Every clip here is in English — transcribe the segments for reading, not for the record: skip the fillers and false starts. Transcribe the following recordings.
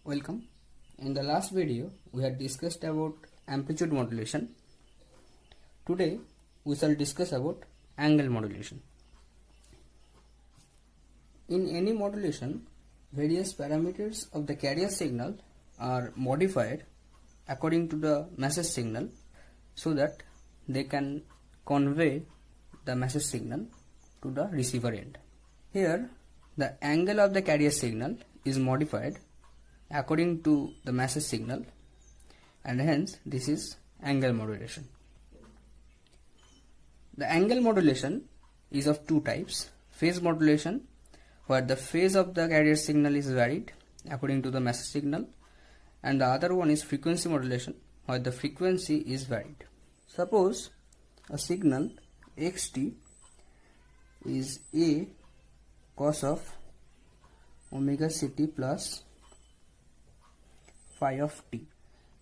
Welcome. In the last video, we had discussed about amplitude modulation. Today, we shall discuss about angle modulation. In any modulation, various parameters of the carrier signal are modified according to the message signal so that they can convey the message signal to the receiver end. Here, the angle of the carrier signal is modified according to the message signal, and hence this is angle modulation. The angle modulation is of two types: phase modulation, where the phase of the carrier signal is varied according to the message signal, and the other one is frequency modulation, where the frequency is varied. Suppose a signal xt is a cos of omega ct plus phi of t.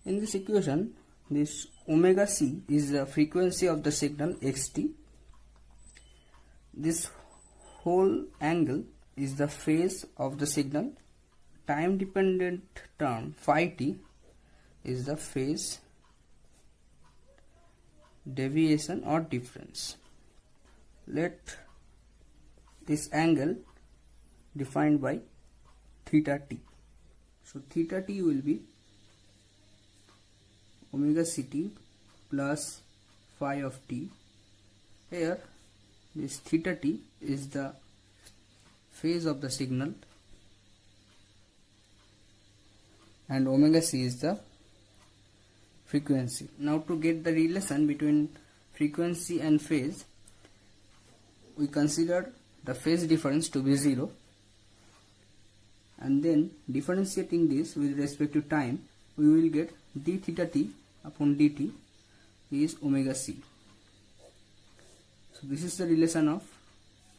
In this equation, this omega c is the frequency of the signal xt. This whole angle is the phase of the signal. Time dependent term phi t is the phase deviation or difference. Let this angle defined by theta t. So theta t will be omega ct plus phi of t. Here this theta t is the phase of the signal and omega c is the frequency. Now to get the relation between frequency and phase, we consider the phase difference to be 0, and then differentiating this with respect to time, we will get d theta t upon dt is omega c. So this is the relation of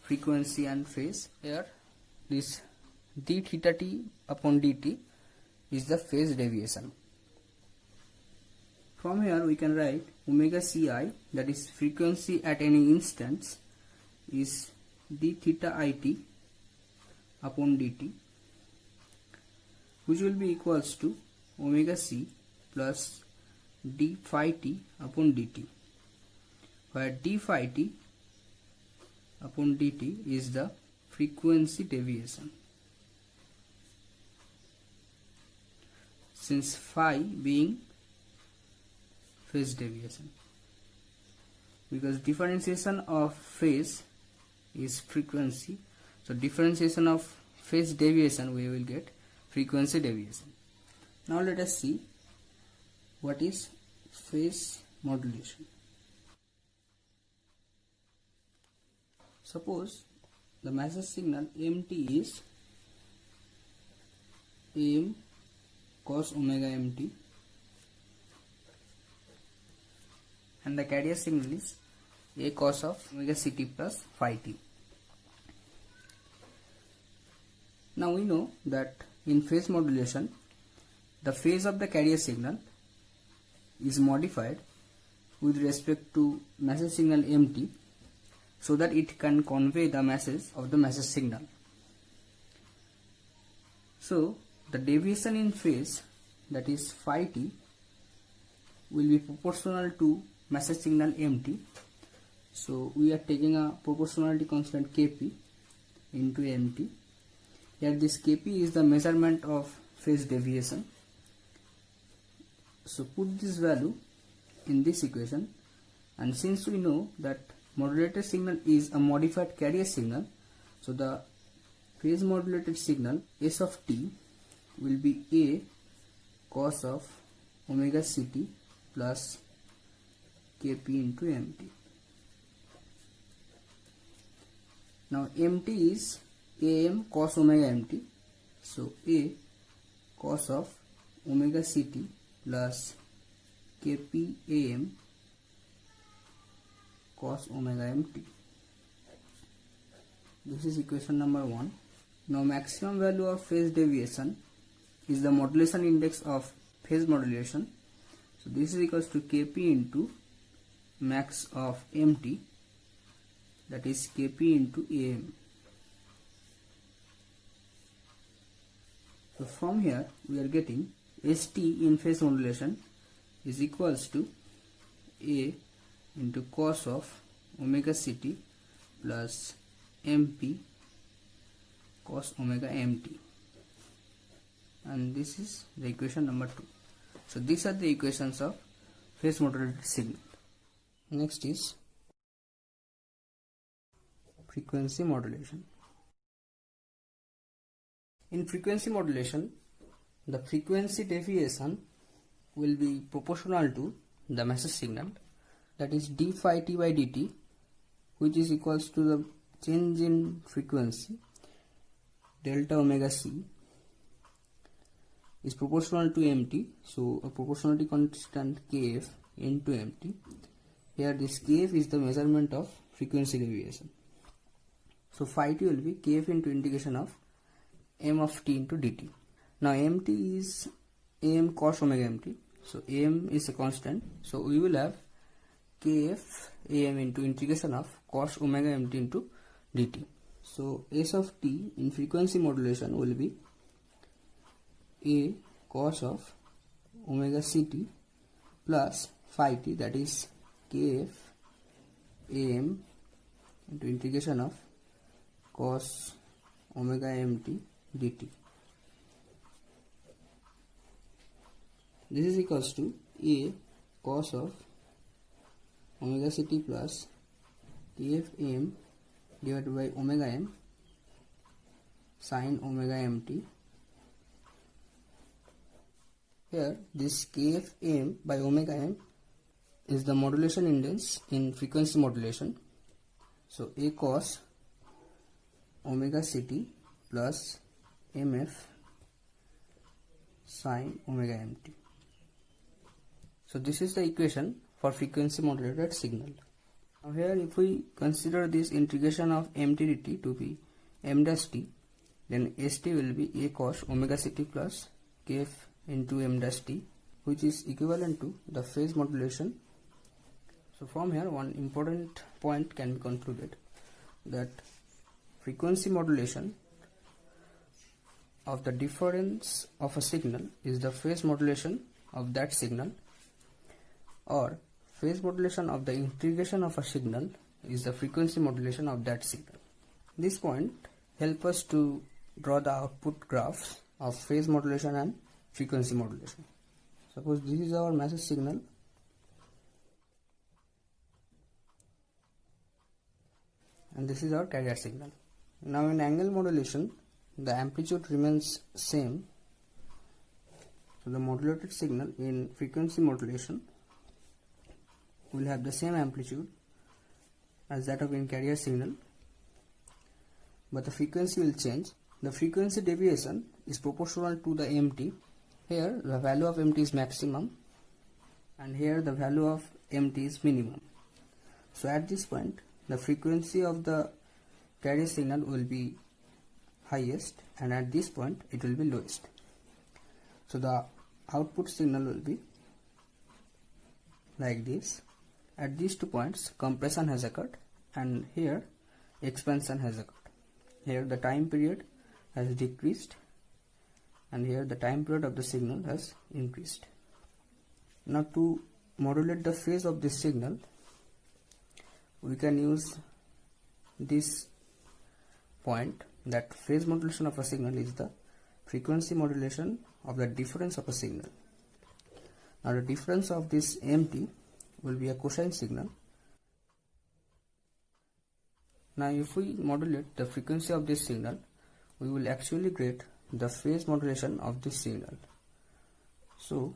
frequency and phase. Here this d theta t upon dt is the phase deviation. From here we can write omega ci, that is frequency at any instance, is d theta it upon dt, which will be equals to omega c plus d phi t upon dt, where d phi t upon dt is the frequency deviation, since phi being phase deviation, because differentiation of phase is frequency, so differentiation of phase deviation we will get frequency deviation. Now let us see what is phase modulation. Suppose the message signal mt is am cos omega mt and the carrier signal is a cos of omega ct plus phi t. Now we know that in phase modulation, the phase of the carrier signal is modified with respect to message signal mt so that it can convey the message of the message signal. So the deviation in phase, that is phi t, will be proportional to message signal mt. So we are taking a proportionality constant kp into mt. Here this kp is the measurement of phase deviation. So put this value in this equation, and since we know that modulated signal is a modified carrier signal, so the phase modulated signal s of t will be a cos of omega ct plus kp into mt. Now mt is am cos omega mt, so a cos of omega ct plus kp am cos omega mt. This is equation number 1. Now maximum value of phase deviation is the modulation index of phase modulation. So this is equals to kp into max of mt, that is kp into am. So from here we are getting ST in phase modulation is equals to A into cos of omega ct plus MP cos omega mt, and this is the equation number 2. So these are the equations of phase modulated signal. Next is frequency modulation. In frequency modulation, the frequency deviation will be proportional to the message signal, that is d phi t by dt, which is equals to the change in frequency delta omega c is proportional to mt. So a proportionality constant kf into mt. Here this kf is the measurement of frequency deviation. So phi t will be kf into integration of m of t into dt. Now mt is am cos omega mt. So am is a constant. So we will have kf am into integration of cos omega mt into dt. So s of t in frequency modulation will be a cos of omega ct plus phi t, that is kf am into integration of cos omega mt dt. This is equals to a cos of omega ct plus kf m divided by omega m sin omega mt. Here this kf m by omega m is the modulation index in frequency modulation. So a cos omega ct plus mf sin omega mt. So this is the equation for frequency modulated signal. Now here if we consider this integration of mt dt to be m dash t, then st will be a cos omega ct plus kf into m dash t, which is equivalent to the phase modulation. So from here one important point can be concluded, that frequency modulation of the difference of a signal is the phase modulation of that signal, or phase modulation of the integration of a signal is the frequency modulation of that signal. This point help us to draw the output graphs of phase modulation and frequency modulation. Suppose this is our message signal, and this is our carrier signal. Now in angle modulation, the amplitude remains same. So the modulated signal in frequency modulation will have the same amplitude as that of in carrier signal, but the frequency will change. The frequency deviation is proportional to the mt. Here the value of mt is maximum, and here the value of mt is minimum. So at this point the frequency of the carrier signal will be highest, and at this point it will be lowest. So the output signal will be like this. At these 2 points compression has occurred, and here expansion has occurred. Here the time period has decreased, and here the time period of the signal has increased. Now to modulate the phase of this signal, we can use this point, that phase modulation of a signal is the frequency modulation of the difference of a signal. Now the difference of this mt will be a cosine signal. Now if we modulate the frequency of this signal, we will actually get the phase modulation of this signal. So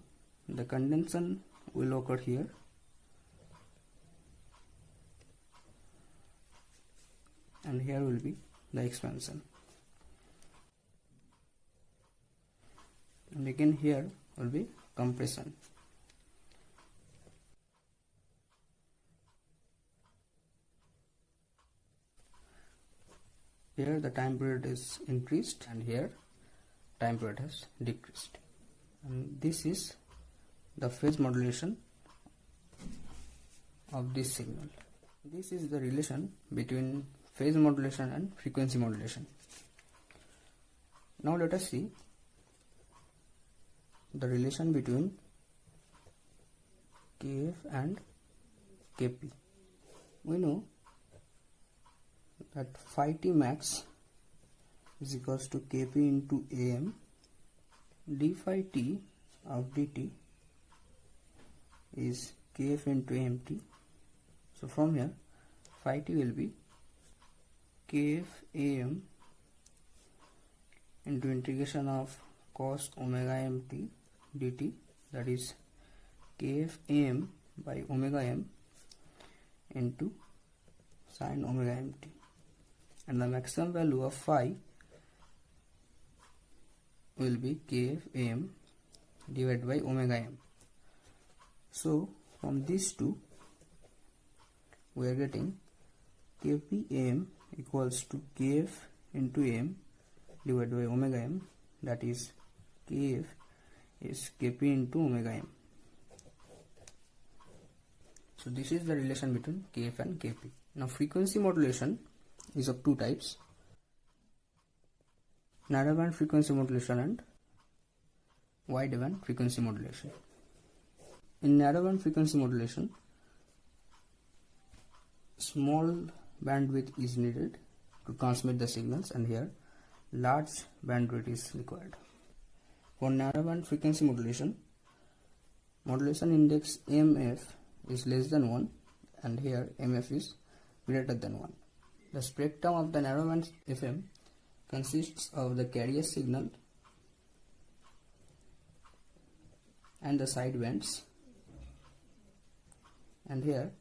the condension will occur here, and here will be the expansion, and again here will be compression. Here the time period is increased, and here time period has decreased, and this is the phase modulation of this signal. This is the relation between phase modulation and frequency modulation. Now let us see the relation between Kf and Kp. We know that phi t max is equals to Kp into Am. D phi t of dt is Kf into Mt. So from here phi t will be Kf Am into integration of cos omega mt dt, that is Kf Am by omega m into sin omega mt, and the maximum value of phi will be Kf Am divided by omega m. So from these two we are getting Kp Am equals to Kf into m divided by omega m, that is Kf is Kp into omega m. So this is the relation between Kf and Kp. Now frequency modulation is of two types: narrowband frequency modulation and wideband frequency modulation. In narrowband frequency modulation, small bandwidth is needed to transmit the signals, and here large bandwidth is required. For narrowband frequency modulation, modulation index MF is less than 1, and here MF is greater than 1. The spectrum of the narrowband FM consists of the carrier signal and the sidebands, and here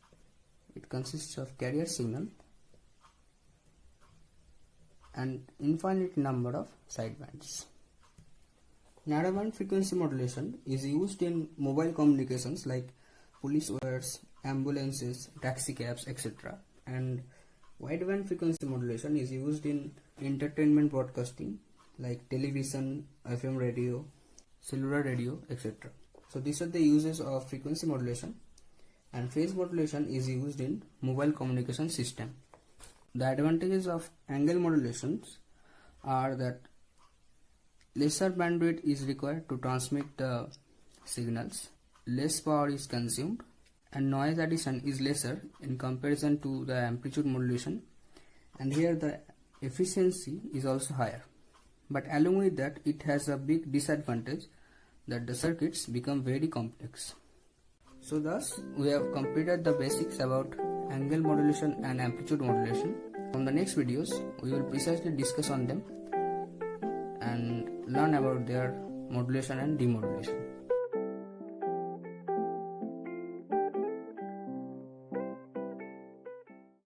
it consists of carrier signal and infinite number of sidebands. Narrowband frequency modulation is used in mobile communications like police wires, ambulances, taxi cabs, etc. And wideband frequency modulation is used in entertainment broadcasting like television, FM radio, cellular radio, etc. So these are the uses of frequency modulation, and phase modulation is used in mobile communication system. The advantages of angle modulations are that lesser bandwidth is required to transmit the signals, less power is consumed, and noise addition is lesser in comparison to the amplitude modulation, and here the efficiency is also higher. But along with that, it has a big disadvantage that the circuits become very complex. So thus we have completed the basics about angle modulation and amplitude modulation. From the next videos we will precisely discuss on them and learn about their modulation and demodulation.